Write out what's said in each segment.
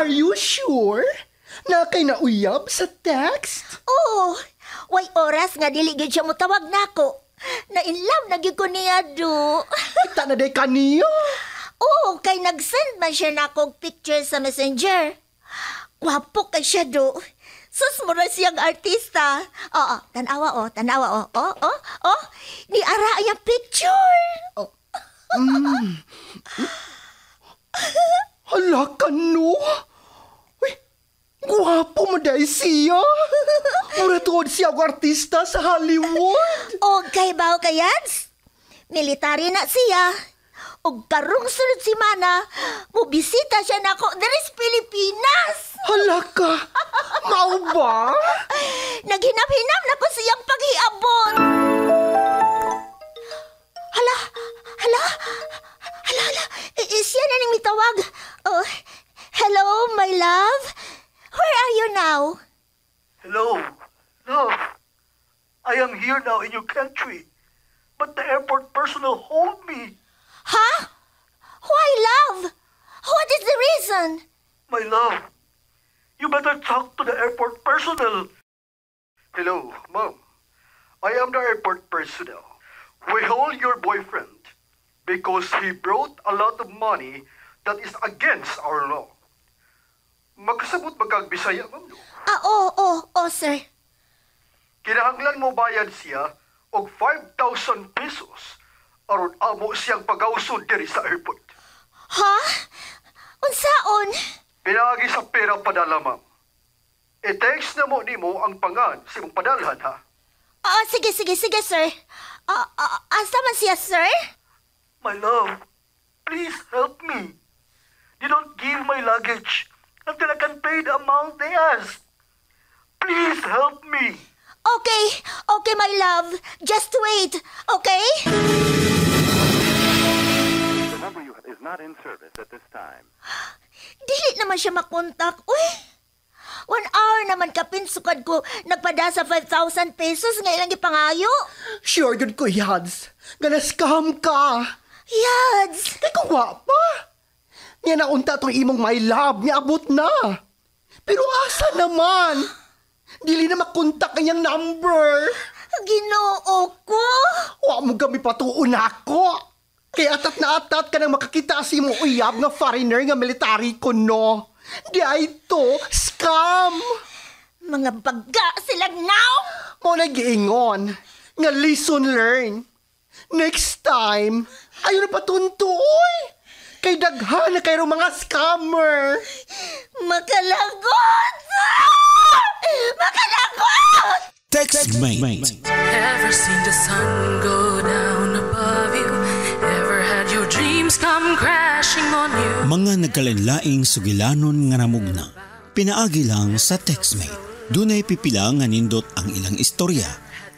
Are you sure? Na kay nauyab sa text? Oo, way oras nga dili gid siya mo tawag nako. Na-inlove na gyud ko niya do. Kita na day kaniya. Oo, kay nag-send man siya nako picture sa messenger. Gwapo kay siya do. Sus mo na siyang artista. Oo, tanawa. Ni ara yung picture. Oh. Hala ka no. Uy, gwapo mo dahil siya. Mura tuod siya ang artista sa Hollywood. O kay bao kayads? Military na siya. O karong sunod simana, mubisita siya nako diri sa Pilipinas. Hala ka. Mau ba? Naghinap-hinap na ko siyang paghiabot. Hala. Siya na ning mitawag. Oh, hello, my love. Where are you now? Hello, love. I am here now in your country, but the airport personnel hold me. Huh? Why, love? What is the reason? My love, you better talk to the airport personnel. Hello, Mom. I am the airport personnel. We hold your boyfriend because he brought a lot of money that is against our law. Magkasabot magkagbisaya, Ma'am. Oo, sir. Kinahanglan mo bayad siya og 5,000 pesos aron amo siyang pagawsod diri sa airport. Ha? Unsaon? Pinagi sa pera padala, Ma'am. I-text na mo nimo ang pangan sa imong padalhan, ha? Sige, sir. Asa man siya, sir? My love, please help me. You don't give my luggage until I can pay the amount they ask. Please help me. Okay, my love. Just wait, okay? The number you have is not in service at this time. Dili naman siya makontak. Uy, 1 hour naman kapinsukad ko nagpada sa 5,000 pesos ngayon ang ipangayo. Sure good ko, Yads. Gana-scam ka. Yads! Kay kung wapa. Nga naunta tong imong my love, nga abot na. Pero asa naman? Dili na makontak kanyang number. Ginoo ko. Wa mo kami patuon ako. Kaya atat na atat ka nang makakita si mo uyab nga foreigner nga military ko, no? Di ay to, scam. Mga baga silang now. Mo nag-iingon. Nga lesson learned. Next time, ayaw na patuntuoy. Kay daghan na kayo mga scammer. Makalagot! Makalagot! TextMate. Ever seen the sun go down above you? Ever had your dreams come crashing on you? Mga nagkalanlaing sugilanon nga namugna. Pinaagi lang sa TextMate. Dunay pipila nga nindot ang ilang istorya.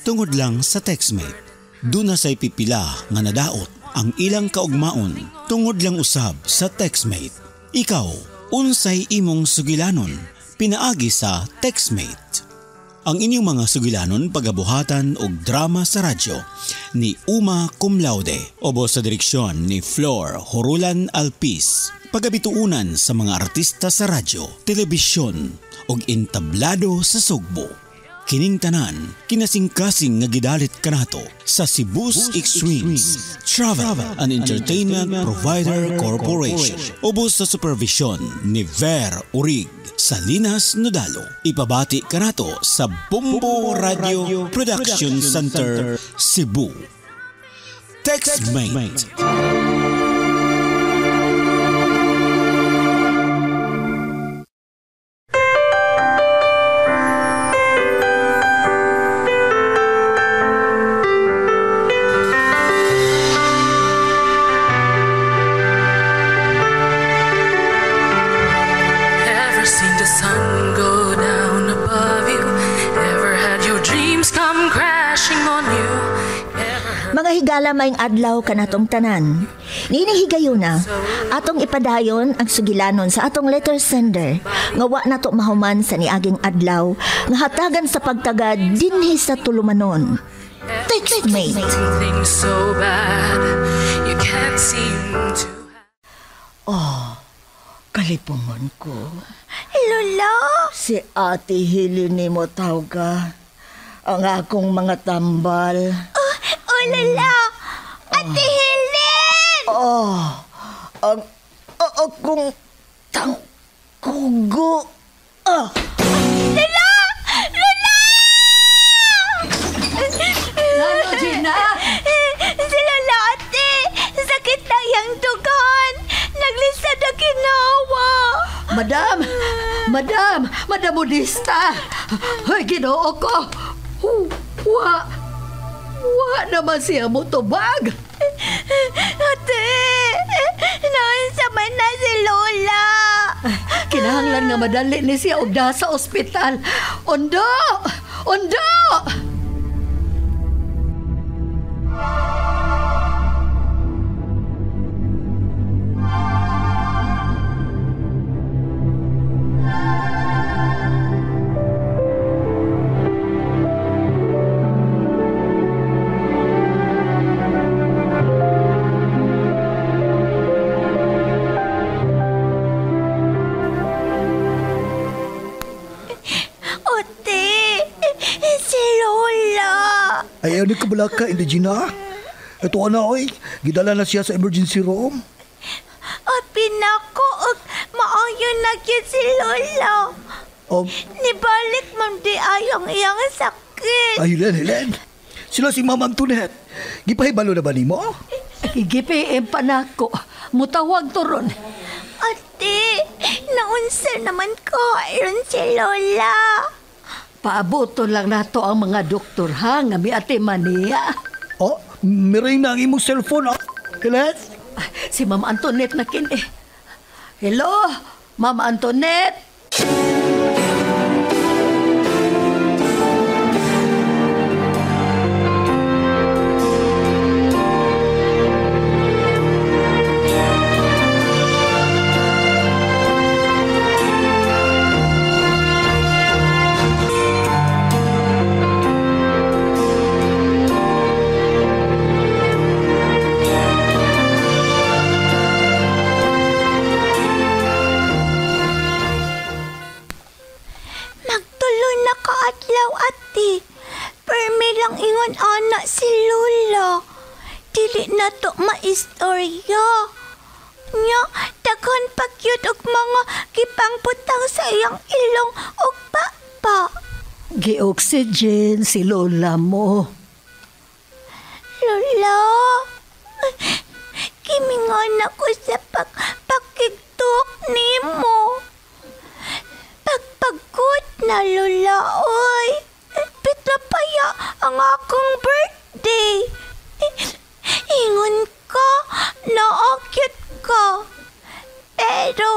Tungod lang sa TextMate. Duna say pipila nga nadaot ang ilang kaugmaon tungod lang usab sa TextMate. Ikaw, unsay imong sugilanon? Pinaagi sa TextMate. Ang inyong mga sugilanon pagabuhatan og drama sa radyo ni Uma Cum Laude obo sa direksyon ni Flor Horulan Alpis. Pagabituunan sa mga artista sa radyo, telebisyon og entablado sa Sugbo. Kining tanan, kinasingkasing nga gidalit kanato sa Cebu's Extremes Travel and Entertainment Provider Corporation ubos sa supervision ni Ver Urig sa Linas Nodalo. Ipabati kanato sa Bumbo Radio Production Center, Cebu. TextMate. Mga higala maing adlaw kanatong tanan. Ninihigayuna, atong ipadayon ang sugilanon sa atong letter sender nga wa nato mahuman sa niaging adlaw nga hatagan sa pagtagad dinhi sa tulumanon. TextMate. Kalipungon ko. Lola? Si Ate Helen ni mo tawga. Ang akong mga tambal. Oh, Lola! Ate Helen! Ang akong tangkugo. Lola! Lola! Lalo, Gina! Si Lola, ate! Sakit na yung dugan! Naglisad na ginawa! Madam Modista! Ay, Ginoo ko! Wa naman siya mo tubag! Ate! Naunsa man na si Lola! Kinahanglan nga madali ni siya og daha sa ospital. Ondo! Ate! Si Lola! Ayaw ni kabalaka, hindi Gina. Ito na, oy. Gidala na siya sa emergency room. Pinako og maayo na gyud si Lola. Nibalik man di ayong iyang sakit. Helen. Sila si Ma'am Antoinette. Gipahibalo na ba ni mo? Gipiim pa nako. Mutawag to ron. Ate, naunsa naman ko aron si Lola. Paaboto lang nato ang mga doktor ha nga mi ate maniya. Miray na ang imong cellphone, Helen? Si Ma'am Antoinette na kini. Hello, Ma'am Antoinette. Anak si Lola. Dili na to maistorya. Nya, daghan pa gyud og mga gipangputang sa iyang ilong og papa. Gi-oxygen si Lola mo. Lola, kimingon ako sa pakigtok nimo. Pagpagod na, Lola, oy. Pitapaya ang akong birthday. Ingon ka, naakyat ka. Pero,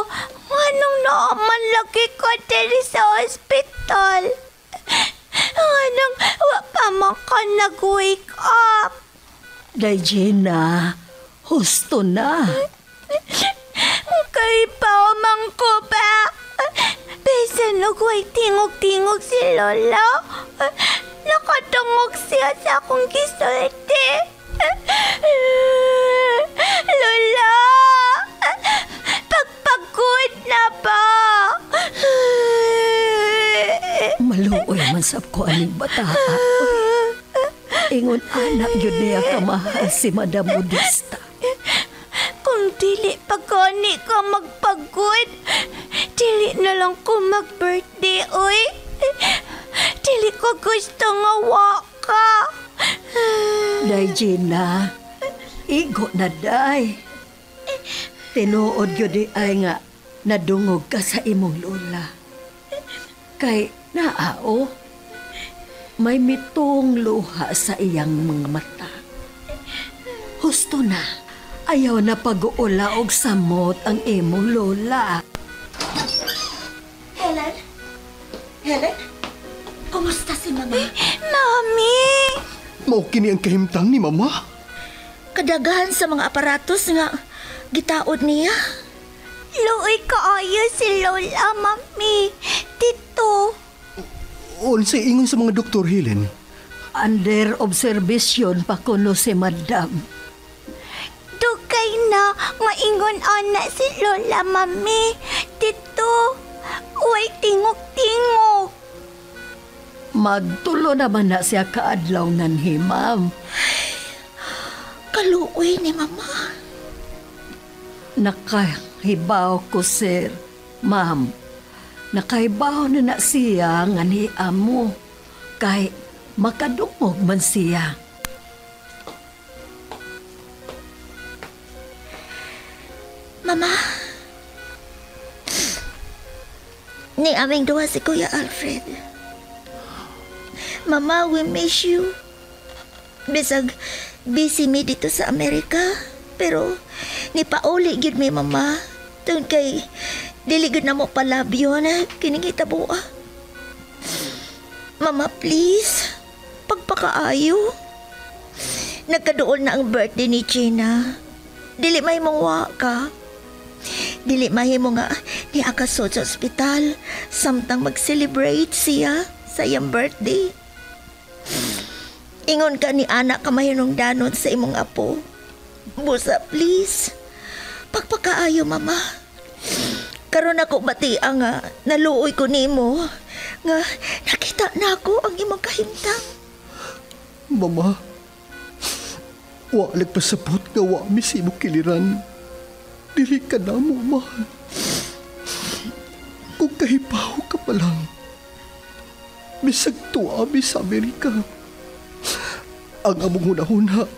anong naaman lagi ko diri sa ospital? Anong pa man ka nag-wake up? Gina, husto na. Kay paumang ko ba? Bisan nagway tingog-tingog si Lola. Nakatungog siya sa akong gisulti. Lola! Pagpagod na ba? Maluoy man sab ko aning bata. Ingon anak yun niya kamahal si Madam Modista. Kung dili pagkani ka magpagod, dili na lang ko mag-birthday, oy. Dili ko gusto nga wa ka. Day, Gina, igo na day. Tinuod yun di ay nga nadungog ka sa imong lola. Kay naao, may mitong luha sa iyang mga mata. Husto na, ayaw na pag-uula og samot ang imong lola. Helen? Kumusta si Mama? Mami! Mao kini ang kahimtang ni Mama. Kadagahan sa mga aparatos nga gitaod niya. Luoy kaayo si Lola, Mami. Dito. Unsay ingon sa mga doktor, Helen? Under observation pa kuno si Madam. Dugay na nga ingon ana si Lola Mami. Dito, uy tingog-tingog. Magtulo naman na siya kaadlaw nganhi, ma'am. Kaluoy ni Mama. Nakahibaw ko, sir. Ma'am, nakahibaw na siya nganhi amo. Kay makadungog man siya. Mama, ni aming duha si Kuya Alfred. Mama, we miss you. Bisag busy mi dito sa Amerika, pero ni pauli gid mi, Mama. Tungod kay dili gid na mo palabyo na kining hitabo. Mama, please, pagpakaayo. Nagkaduol na ang birthday ni Gina. Dili mahimong wa ka. Dili mahimo nga ni akasod sa ospital samtang mag-celebrate siya sa iyang birthday. Ingon ka ni anak ka mahinungdanon sa imong apo. Busa, please. Pagpakaayo, Mama. Karon ako batia nga naluoy ko nimo nga nakita na ako ang imong kahimtang. Mama, wa nagpasabot nga wa mi sa imong kiliran. Dili ka na mo, mahal. Kung kahibaw ka pa lang, bisag tuwa mi sa Amerika. Ang among hunahuna,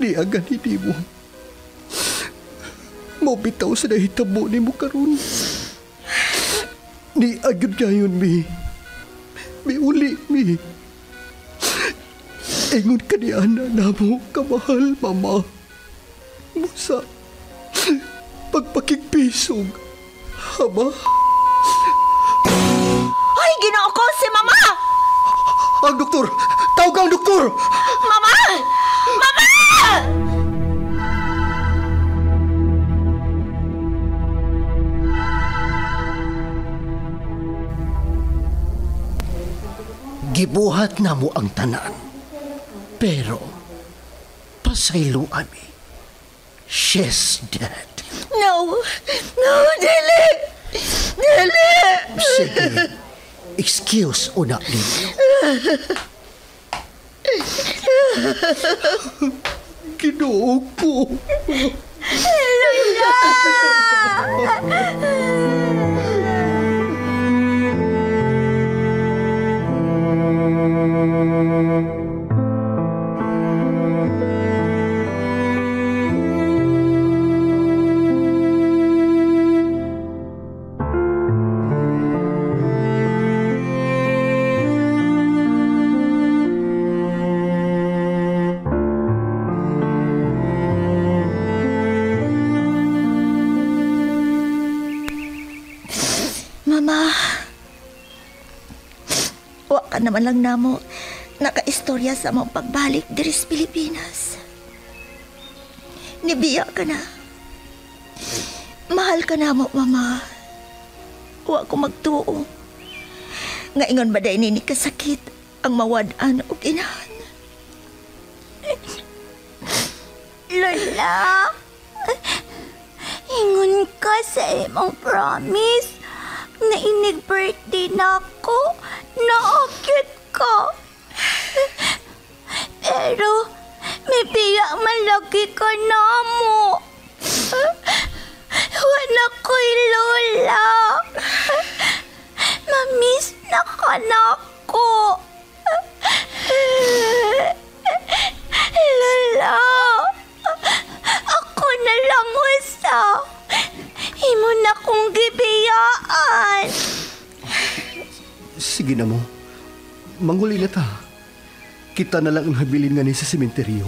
di agad hindi mo. Mabitaw sa nahitabo ni mo karon. Ni agad gayon mi. Mi uli mi. Ingon ka ni ana na mo, kamahal, Mama. Musa, pagpakikpisog, Hama. Ay, Ginoo ko si Mama! Ang doktor! Tawag ang doktor! Mama! Mama! Gibuhat na mo ang tanan. Pero, pasayloan mi. She's dead. No! No, dili! Dili! Sige. Excuse una ninyo. Ginoo ko. Mama, wa ka naman lang namo nakaistorya sa mong pagbalik diri sa Pilipinas. Nibiya ka na. Mahal ka namo, Mama. Wa ko magtuo. Nga ingon ba day nini kasakit ang mawad-an o inahan? Lola, ingon ka sa imong promise na inig birthday na ako, na-cute ko. Pero, may biya malagi ka na mo. Wala ko'y Lola. Mamiss na ka na ako. Lola, ako na lang usa. Imo na kong gibiyaan. Sige na mo. Manghuli na ta. Kita na lang ang habilin nga ni sa sementeryo.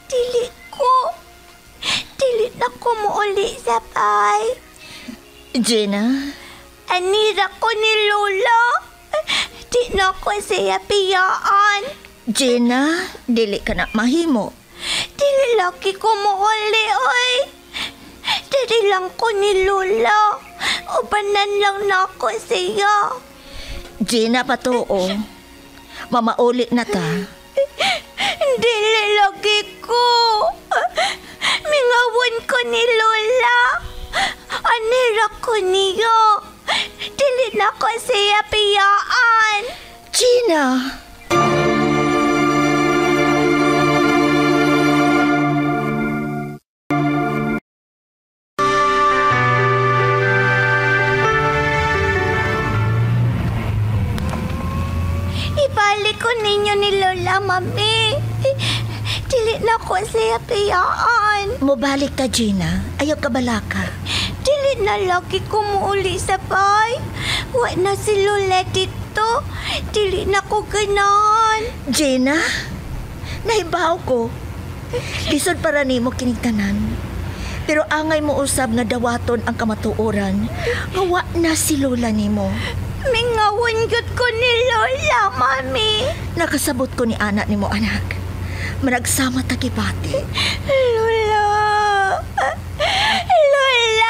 Dili na ko muuli sa bahay. Gina? Anira ko ni Lola. Di na ko siya piyaan. Gina, dili ka na mahimo. Dili laki ko muuli, oy. Dili lang ko ni Lola. Ubanan lang na ko siya. Gina, patuo. Mamauli na ta. Dili lagi ko. Ingon ko ni Lola. Anira ko niyo. Dili na ko siya piyaan. Gina! Ibalik ko ninyo ni Lola, Mami. Dili na ko siya piyaan. Mubalik ka, Gina. Ayaw ka balaka. Dili na lagi ko muuli sa bay. Wa na si Lola dito. Dili na ko ganahan. Gina? Nahibaw ko. Lisod para nimo kinigtanan. Pero angay mo usab nga dawaton ang kamatuoran. Nga wa na si Lola nimo. Mingawan gyud ko ni Lola, Mami. Nakasabot ko ni anak nimo, anak. Managsama tagibati. Lola! Lola!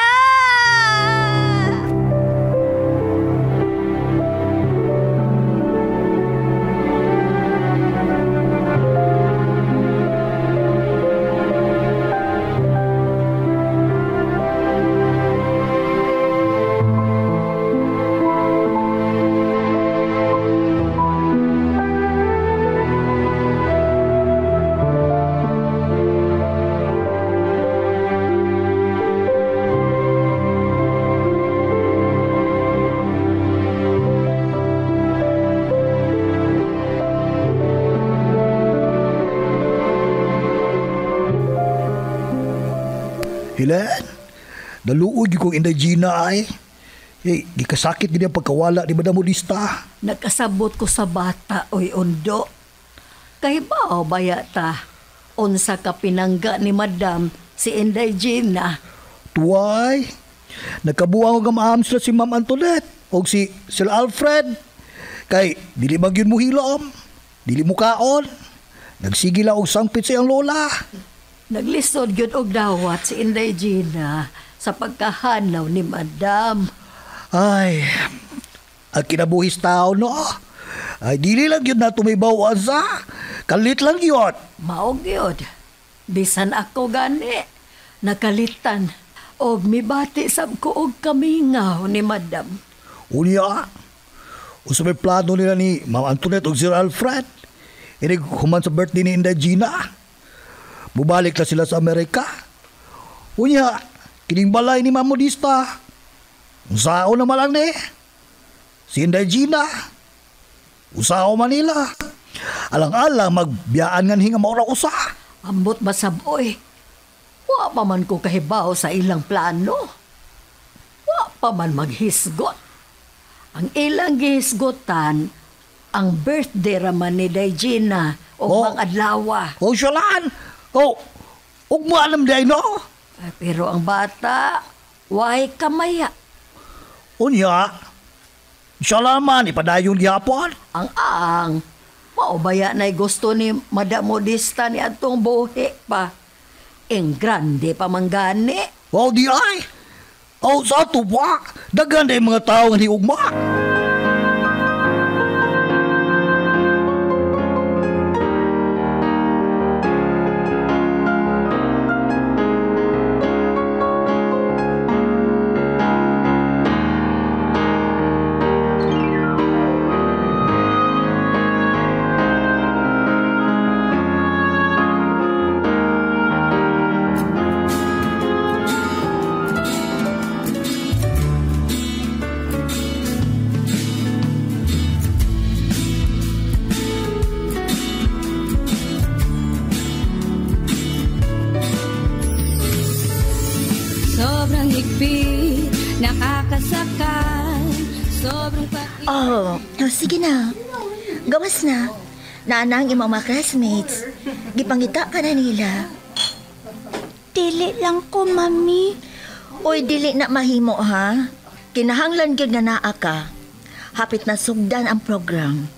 Hilan, naluod yung kong Inday Gina ay. Gikasakit gini ang pagkawala ni Madam Modista. Nagkasabot ko sa bata, oy undo. Kay bao baya ta, unsa ka pinangga ni Madam si Inday Gina. Tuway, nagkabuang og amaam sila si Ma'am Antoinette o si Sir Alfred. Kay, dili magyun mo hilom, dili mo kaon. Nagsigila og sangpit sa iyang lola. Naglisod yun og dawat si Inday Gina sa pagkahanaw ni Madam. Ay, ang kinabuhis tao, no? Ay, dili lang yun na tumibaw sa. Kalit lang yun. Maog yun. Bisan ako gani, nakalitan. Og mibati sab ko og kamingaw ni Madam. Unya, usa may plano nila ni Ma'am Antoinette og Sir Alfred. Inig human sa birthday ni Inday Gina. Bubalik na sila sa Amerika. Unya, kining balay ni Ma'am Modista. Usao naman lang ni. Si Inday Gina. Usao Manila. Alang-alang magbiyaan nga hinga maura usa. Ambot masaboy. Wa pa man ko kahibaw sa ilang plano. Wa pa man maghisgot. Ang ilang gihisgotan, ang birthday raman ni Day Gina o mga adlawa. Oh, syalan. Oh, huwag mo alam day, no? Pero ang bata, why kamaya? Unya, siya naman, ipadayon gyapon. Ang maubaya na'y gusto ni Madam Modista ni atong buhi pa. Ang grande pa manggani. Oh, di ay. Oh, sa tuwa, dagan na yung mga tao nga ni ugma. Sige na. Gawas na. Naanang imong mga classmates. Gipangita ka na nila. Dili lang ko, Mami. Oy, dili na mahimo, ha? Kinahanglan gyud nga naa ka. Hapit na sugdan ang program.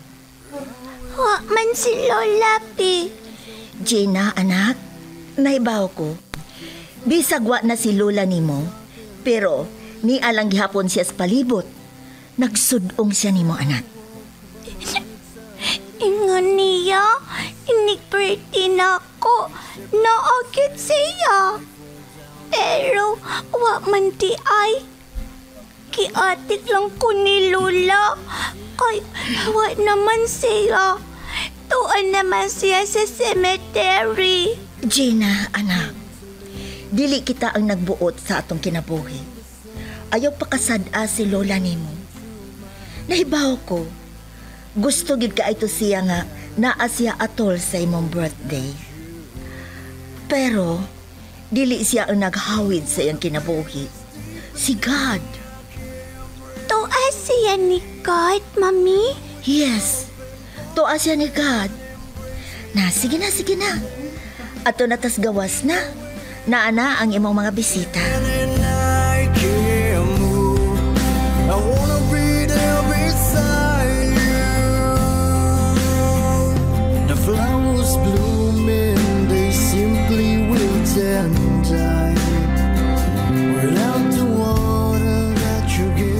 Wa man si Lola, pi. Gina, anak, naibaw ko. Bisag wa na si Lola nimo, pero ni alang gihapon siya sa palibot. Nagsudong siya nimo, anak. Ingon niya, inig-birthday na ako. Naagit siya. Pero, wa man di ay. Kiatik lang ko ni Lola. Kay, wa naman siya. Tuan naman siya sa cemetery. Gina, anak. Dili kita ang nagbuot sa atong kinabuhi. Ayaw pakasada si Lola nimo. Nahibaw ko. Gusto gid ka ito siya nga naa siya atol sa imong birthday. Pero, dili siya ang naghawid sa iyang kinabuhi. Si God. Tuan siya ni God, Mami? Yes. Tuwa siya ni God. Na, sige na, sige na. Ato na tas gawas na. Naana ang imong mga bisita. I can't move. I wanna be there beside you. The flowers blooming, they simply wilt and die without the water that you gave.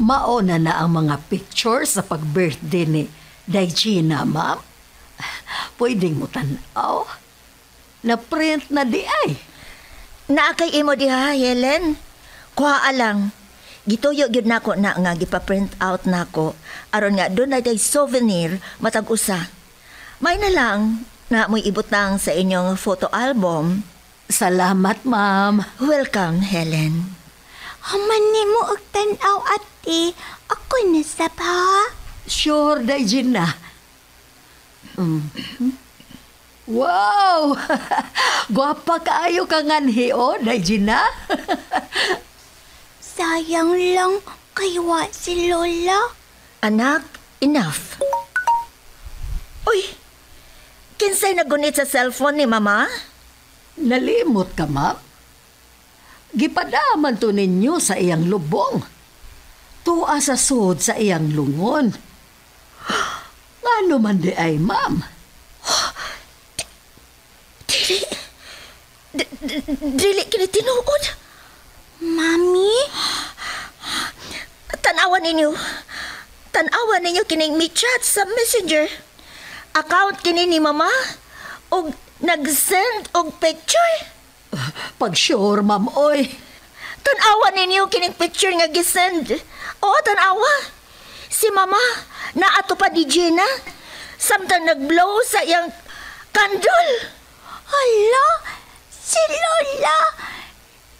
Mauna na ang mga pictures sa pag-birthday ni Daigina, ma'am. Pwedeng mo tanaw. Na-print na di ay. Naakay imo diha, Helen. Kuha lang. Gituyo gyud nako na nga gipa-print out nako aron nga doon na day souvenir matag usa. May na lang na mo'y ibutang sa inyong photo album. Salamat, ma'am. Welcome, Helen. Haman ni mo og tanaw, ate. Ako na sa pa. Sure, Daigina. Wow! Gwapa kaayo ka nganhi, oh, Daigina. Sayang lang kaywa si Lola. Anak, enough. Uy! Kinsay nagunit sa cellphone ni Mama? Nalimot ka, ma'am. Gipadaman to ninyo sa iyang lubong. Tuwa sa sud sa iyang lungon. Ngano man di ay, ma'am? Dili kini tinuod. Mami? Tanawan ninyo. Tanawan ninyo kining mi chat sa Messenger. Account kini ni Mama. Og nag-send og picture. Pag sure, ma'am, oy. Tanawa ninyo kining picture nga gisend. Oo, tanawa. Si Mama, naato pa di Gina. Samtang nag-blow sa iyang candle. Hala, si Lola.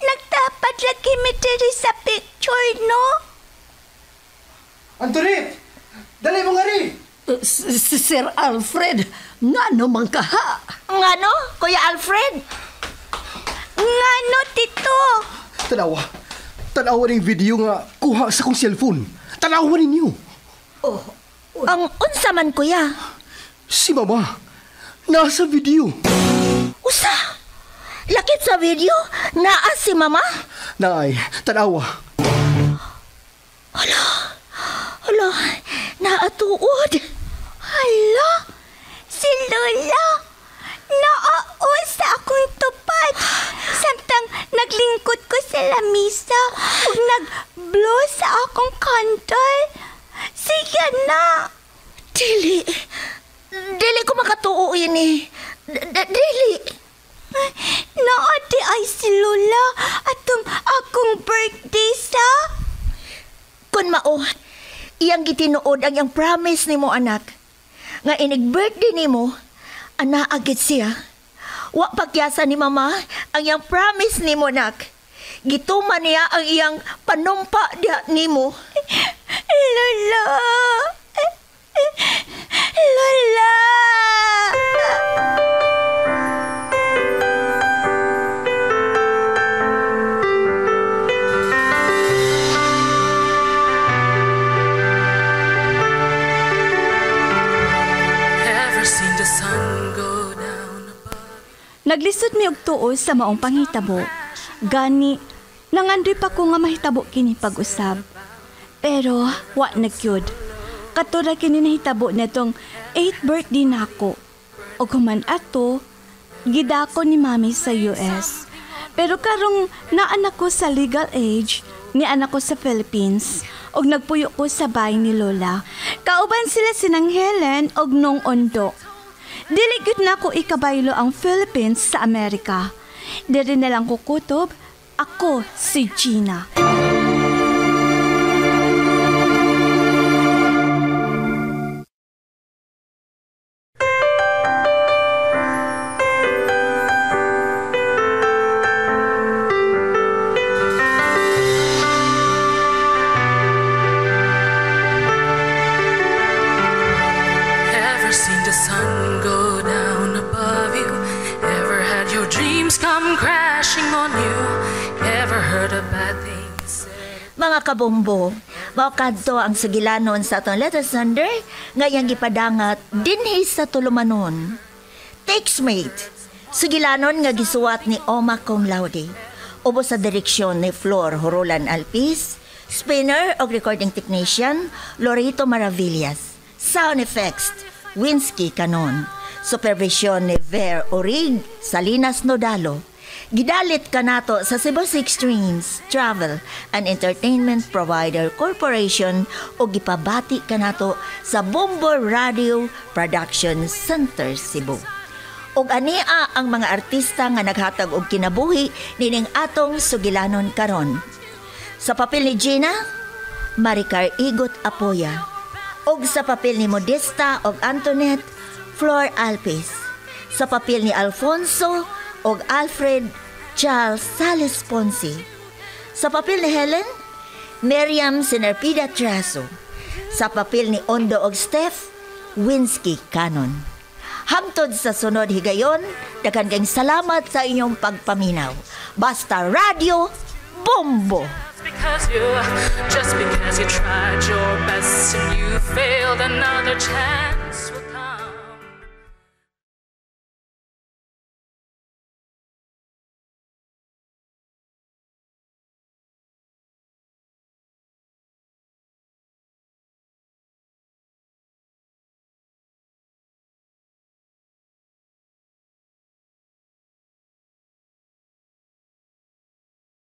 Nagtapat lagi miteri sa picture, no? Antoinette! Dali mo nga rin! Si Sir Alfred, ngano man kaha? Ngano, Kuya Alfred? Ngano, tito? Tanawa ng video nga kuha sa kong cellphone. Tanawa ninyo. Ang unsa man, Kuya? Si Mama, nasa video. Usa? Lakit sa video? Naa si Mama? Naay, tanawa. Hala, naatuod. Hala, si Lola. Naao sa akong tupad. Samtang naglingkod ko sa lamisa ug nag-blow sa akong candle. Siya na. Dili ko makatuo ini. Dili. Naadi ay si Lola atong akong birthday sa. Kun mao, iyang gitinuod ang iyang promise nimo, anak. Nga inig birthday nimo, anaagit siya. Wa pagyasa ni Mama ang iyang promise nimo, nak. Gituman niya ang iyang panumpa diha nimo. Lola. Lola. Ever seen the sun go down above? Naglisod mi og tuos sa maong panghitabo. Gani, nangandoy pa ko nga mahitabo kini pag-usab. Pero, wa na gyud. Katura kini nahitabo netong 8th birthday nako. O kuman ato, gidako ni mami sa US. Pero karong naanak ko sa legal age, ni anak ko sa Philippines, og nagpuyo ko sa bahay ni Lola. Kauban sila sinang Helen og Nong Ondo. Dili gyud na ko ikabaylo ang Philippines sa Amerika. Diri na lang kukutob, ako si Gina. Mga kabombo, maukadto ang sugilanon sa atong letter sender ngayang gipadangat dinhi sa tulumanon. Textmate, sugilanon nga gisuwat ni Oma Cum Laude, ubos sa direksyon ni Flor Horolan Alpiz, spinner o recording technician Lorito Maravillas, sound effects Winsky Canon, supervision ni Ver Orig Salinas Nodalo. Gidalit kanato sa Cebu Six Streams Travel and Entertainment Provider Corporation o gipabati kanato sa Bombo Radio Production Center Cebu. Og ania ang mga artista nga naghatag og kinabuhi nining atong sugilanon karon. Sa papel ni Gina, Maricar Igot Apoya. Og sa papel ni Modesta og Antoinette, Flor Alpiz. Sa papel ni Alfonso og Alfred Charles Salis Ponce. Sa papel ni Helen, Miriam Sinerpida Traso. Sa papel ni Ondo og Steph, Winsky Canon. Hangtod sa sunod higayon, daghang kayong salamat sa inyong pagpaminaw. Basta Radio Bombo! Just because you tried your best and you failed another chance.